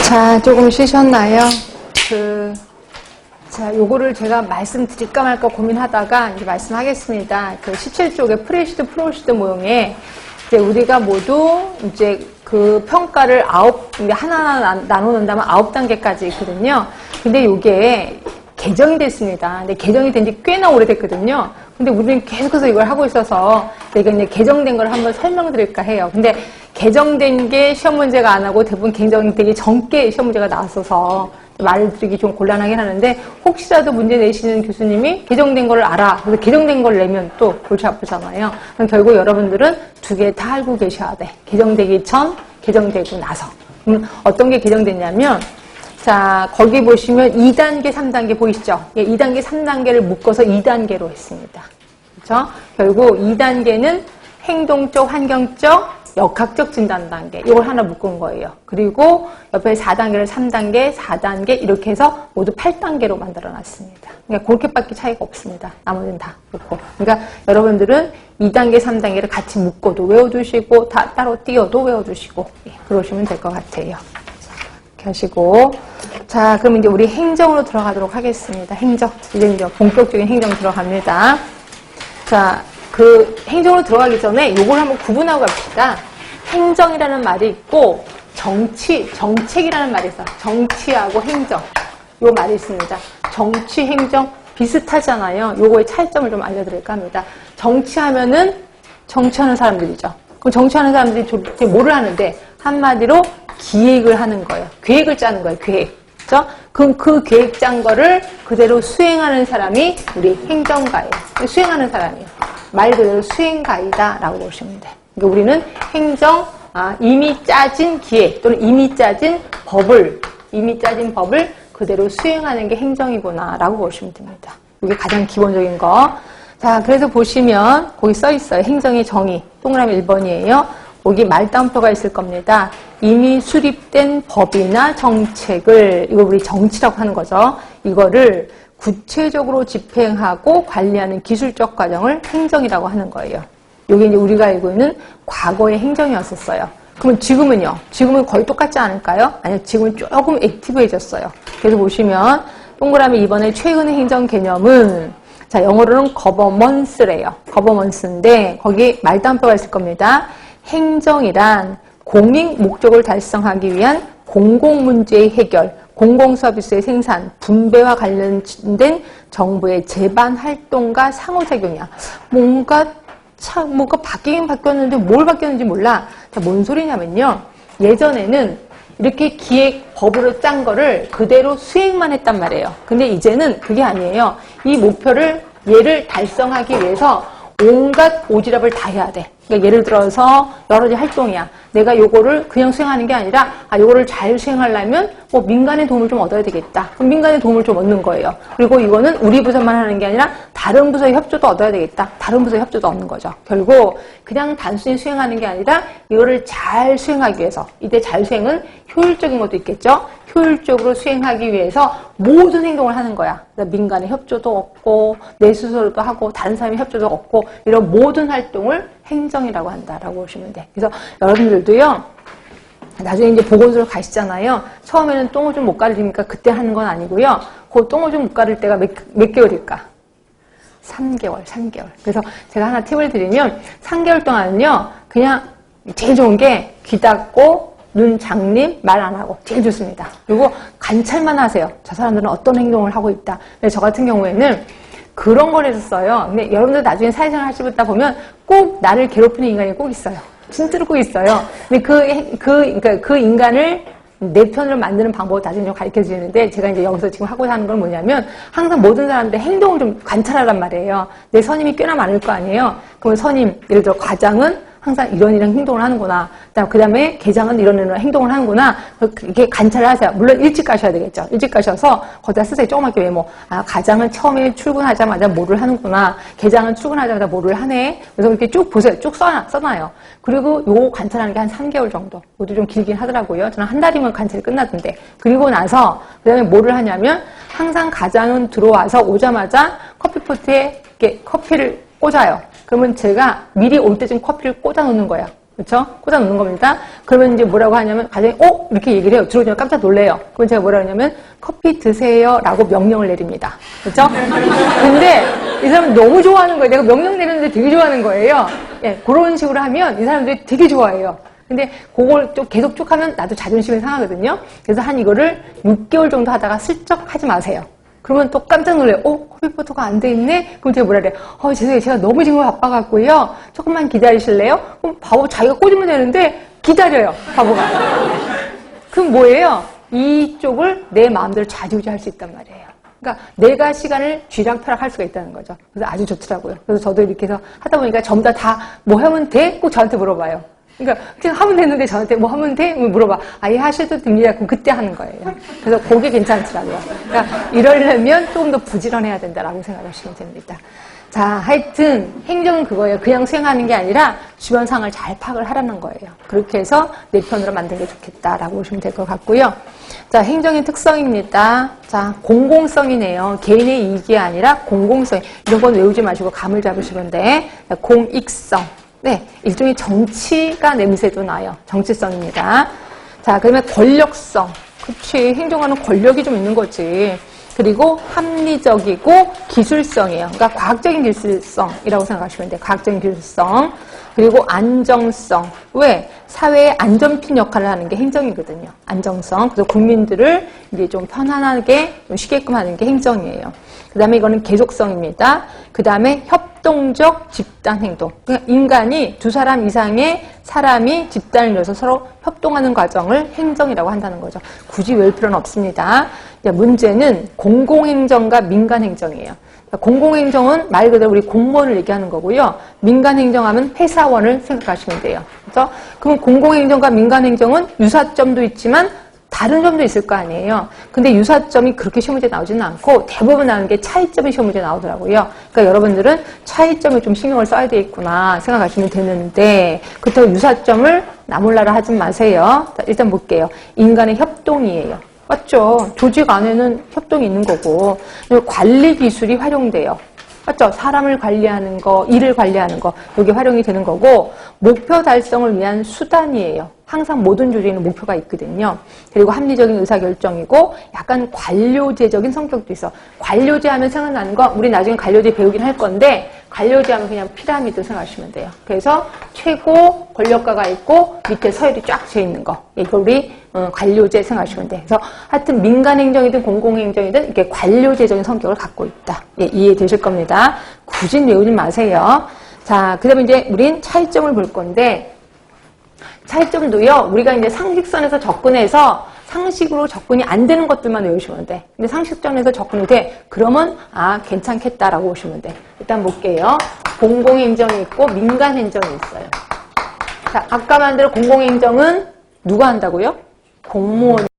자, 조금 쉬셨나요? 자, 요거를 제가 말씀드릴까 말까 고민하다가 이제 말씀하겠습니다. 그 17쪽의 프레시드, 프로시드 모형에 이제 우리가 모두 이제 그 평가를 하나하나 나눠놓는다면 9단계까지 있거든요. 근데 요게 개정이 됐습니다. 근데 개정이 된 지 꽤나 오래됐거든요. 근데 우리는 계속해서 이걸 하고 있어서 제가 이제 개정된 걸 한번 설명드릴까 해요. 근데 개정된 게 시험 문제가 안 하고 대부분 개정되기 전께 시험 문제가 나왔어서 말을 드리기 좀 곤란하긴 하는데 혹시라도 문제 내시는 교수님이 개정된 걸 알아. 그래서 개정된 걸 내면 또 골치 아프잖아요. 그럼 결국 여러분들은 두 개 다 알고 계셔야 돼. 개정되기 전, 개정되고 나서. 어떤 게 개정됐냐면 자, 거기 보시면 2단계, 3단계 보이시죠? 예, 2단계, 3단계를 묶어서 2단계로 했습니다. 그렇죠? 결국 2단계는 행동적, 환경적, 역학적 진단 단계. 이걸 하나 묶은 거예요. 그리고 옆에 4단계를 3단계, 4단계 이렇게 해서 모두 8단계로 만들어 놨습니다. 그러니까 그렇게밖에 차이가 없습니다. 나머지는 다 그렇고. 그러니까 여러분들은 2단계, 3단계를 같이 묶어도 외워두시고 다 따로 띄어도 외워두시고 예, 그러시면 될 것 같아요. 하시고 자, 그럼 이제 우리 행정으로 들어가도록 하겠습니다. 행정. 이제 본격적인 행정 들어갑니다. 자, 그 행정으로 들어가기 전에 요걸 한번 구분하고 갑시다. 행정이라는 말이 있고 정책이라는 말이 있어요. 정치하고 행정. 요 말이 있습니다. 정치, 행정 비슷하잖아요. 요거의 차이점을 좀 알려드릴까 합니다. 정치하면은 정치하는 사람들이죠. 그럼 정치하는 사람들이 도대체 뭐를 하는데 한마디로 기획을 하는 거예요. 계획을 짜는 거예요. 계획. 그렇죠? 그럼 그 계획 짠 거를 그대로 수행하는 사람이 우리 행정가예요. 수행하는 사람이에요. 말 그대로 수행가이다라고 보시면 돼요. 그러니까 우리는 행정, 이미 짜진 기획 또는 이미 짜진 법을 그대로 수행하는 게 행정이구나라고 보시면 됩니다. 이게 가장 기본적인 거. 자, 그래서 보시면 거기 써 있어요. 행정의 정의. 동그라미 1번이에요. 여기 말따옴표가 있을 겁니다. 이미 수립된 법이나 정책을, 이거 우리 정치라고 하는 거죠. 이거를 구체적으로 집행하고 관리하는 기술적 과정을 행정이라고 하는 거예요. 이게 이제 우리가 알고 있는 과거의 행정이었었어요. 그러면 지금은요? 지금은 거의 똑같지 않을까요? 아니요, 지금은 조금 액티브해졌어요. 그래서 보시면 동그라미 2번의 최근의 행정 개념은 자, 영어로는 거버먼스래요. 거버먼스인데 거기 말따옴표가 있을 겁니다. 행정이란 공익 목적을 달성하기 위한 공공문제의 해결, 공공서비스의 생산, 분배와 관련된 정부의 재반 활동과 상호작용이야. 뭔가 바뀌긴 바뀌었는데 뭘 바뀌었는지 몰라. 자, 뭔 소리냐면요. 예전에는 이렇게 기획 법으로 짠 거를 그대로 수행만 했단 말이에요. 근데 이제는 그게 아니에요. 이 목표를 얘를 달성하기 위해서 온갖 오지랖을 다 해야 돼. 그러니까 예를 들어서 여러 가지 활동이야. 내가 요거를 그냥 수행하는 게 아니라 요거를 잘 수행하려면 뭐 민간의 도움을 좀 얻어야 되겠다. 그럼 민간의 도움을 좀 얻는 거예요. 그리고 이거는 우리 부서만 하는 게 아니라 다른 부서의 협조도 얻어야 되겠다. 다른 부서의 협조도 얻는 거죠. 결국 그냥 단순히 수행하는 게 아니라 이거를 잘 수행하기 위해서 이때 잘 수행은 효율적인 것도 있겠죠. 효율적으로 수행하기 위해서 모든 행동을 하는 거야. 민간의 협조도 얻고 내 스스로도 하고 다른 사람의 협조도 얻고 이런 모든 활동을 행정이라고 한다라고 보시면 돼. 그래서 여러분들도요. 나중에 이제 보건소를 가시잖아요. 처음에는 똥오줌 못 가리니까 그때 하는 건 아니고요. 그 똥오줌 못 가릴 때가 몇 개월일까? 3개월. 그래서 제가 하나 팁을 드리면 3개월 동안은요. 그냥 제일 좋은 게 귀 닫고 눈 장림, 말 안 하고 제일 좋습니다. 그리고 관찰만 하세요. 저 사람들은 어떤 행동을 하고 있다. 근데 저 같은 경우에는 그런 걸 했었어요. 근데 여러분들 나중에 사회생활 하시다 보면 꼭 나를 괴롭히는 인간이 꼭 있어요. 진짜로 꼭 있어요. 근데 그러니까 그 인간을 내 편으로 만드는 방법을 나중에 좀 가르쳐 주시는데 제가 이제 여기서 지금 하고자 하는 건 뭐냐면 항상 모든 사람들의 행동을 좀 관찰하란 말이에요. 내 선임이 꽤나 많을 거 아니에요. 그러면 선임, 예를 들어 과장은 항상 이런 행동을 하는구나. 그 다음에 계장은 이런 행동을 하는구나. 이렇게 관찰을 하세요. 물론 일찍 가셔야 되겠죠. 일찍 가셔서 거기다 쓰세요. 조그맣게 메모. 과장은 처음에 출근하자마자 뭐를 하는구나. 계장은 출근하자마자 뭐를 하네. 그래서 이렇게 쭉 보세요. 쭉 써놔요. 그리고 요거 관찰하는 게 한 3개월 정도. 이것도 좀 길긴 하더라고요. 저는 한 달이면 관찰이 끝나던데. 그리고 나서 그 다음에 뭐를 하냐면 항상 과장은 들어와서 오자마자 커피포트에 이렇게 커피를 꽂아요. 그러면 제가 미리 올 때쯤 커피를 꽂아 놓는 거예요. 그렇죠? 꽂아 놓는 겁니다. 그러면 이제 뭐라고 하냐면 가장이 이렇게 얘기를 해요. 들어오면 깜짝 놀래요. 그럼 제가 뭐라 하냐면 커피 드세요라고 명령을 내립니다. 그렇죠? 근데 이 사람 너무 좋아하는 거예요. 내가 명령 내리는데 되게 좋아하는 거예요. 예, 그런 식으로 하면 이 사람들이 되게 좋아해요. 근데 그걸 좀 계속 쭉 하면 나도 자존심이 상하거든요. 그래서 한 이거를 6개월 정도 하다가 슬쩍 하지 마세요. 그러면 또 깜짝 놀래요. 커피포터가 안 돼 있네? 그럼 제가 뭐라 그래요? 죄송해요. 제가 너무 지금 바빠갖고요. 조금만 기다리실래요? 그럼 바보 자기가 꽂으면 되는데 기다려요. 바보가. 그럼 뭐예요? 이쪽을 내 마음대로 좌지우지할 수 있단 말이에요. 그러니까 내가 시간을 쥐락펴락할 수가 있다는 거죠. 그래서 아주 좋더라고요. 그래서 저도 이렇게 해서 하다 보니까 전부 다 뭐 하면 돼? 꼭 저한테 물어봐요. 그러니까 그냥 하면 되는데 저한테 뭐 하면 돼? 물어봐. 예, 하셔도 됩니다. 그럼 그때 하는 거예요. 그래서 그게 괜찮더라고요. 그러니까 이러려면 조금 더 부지런해야 된다라고 생각하시면 됩니다. 자, 하여튼 행정은 그거예요. 그냥 수행하는 게 아니라 주변 상황을 잘 파악을 하라는 거예요. 그렇게 해서 내 편으로 만든 게 좋겠다라고 보시면 될 것 같고요. 자, 행정의 특성입니다. 자, 공공성이네요. 개인의 이익이 아니라 공공성. 이런 건 외우지 마시고 감을 잡으시면 돼. 공익성. 네, 일종의 정치가 냄새도 나요. 정치성입니다. 자, 그러면 권력성. 그치, 행정하는 권력이 좀 있는 거지. 그리고 합리적이고 기술성이에요. 그러니까 과학적인 기술성이라고 생각하시면 돼요. 과학적인 기술성. 그리고 안정성. 왜? 사회의 안전핀 역할을 하는 게 행정이거든요. 안정성. 그래서 국민들을 이제 좀 편안하게, 좀 쉬게끔 하는 게 행정이에요. 그 다음에 이거는 계속성입니다. 그 다음에 협동적 집단 행동. 그러니까 인간이 두 사람 이상의 사람이 집단을 이뤄서 서로 협동하는 과정을 행정이라고 한다는 거죠. 굳이 외울 필요는 없습니다. 문제는 공공행정과 민간행정이에요. 공공행정은 말 그대로 우리 공무원을 얘기하는 거고요. 민간행정하면 회사원을 생각하시면 돼요. 그렇죠? 그럼 공공행정과 민간행정은 유사점도 있지만 다른 점도 있을 거 아니에요. 근데 유사점이 그렇게 시험 문제에 나오지는 않고 대부분 나오는 게 차이점이 시험 문제에 나오더라고요. 그러니까 여러분들은 차이점에 좀 신경을 써야 되겠구나 생각하시면 되는데 그렇다고 유사점을 나몰라라 하지 마세요. 자, 일단 볼게요. 인간의 협동이에요. 맞죠? 조직 안에는 협동이 있는 거고 관리 기술이 활용돼요. 맞죠? 사람을 관리하는 거, 일을 관리하는 거 여기 활용이 되는 거고 목표 달성을 위한 수단이에요. 항상 모든 조직에는 목표가 있거든요. 그리고 합리적인 의사결정이고 약간 관료제적인 성격도 있어. 관료제 하면 생각나는 거 우리 나중에 관료제 배우긴 할 건데 관료제 하면 그냥 피라미드 생각하시면 돼요. 그래서 최고 권력가가 있고 밑에 서열이 쫙 져 있는 거. 이걸 우리 관료제 생각하시면 돼요. 그래서 하여튼 민간행정이든 공공행정이든 이렇게 관료제적인 성격을 갖고 있다. 예, 이해되실 겁니다. 굳이 외우지 마세요. 자, 그 다음에 이제 우린 차이점을 볼 건데 차이점도요, 우리가 이제 상식선에서 접근해서 상식으로 접근이 안 되는 것들만 외우시면 돼. 근데 상식선에서 접근이 돼. 그러면, 괜찮겠다라고 보시면 돼. 일단 볼게요. 공공행정이 있고 민간행정이 있어요. 자, 아까 만든 공공행정은 누가 한다고요? 공무원이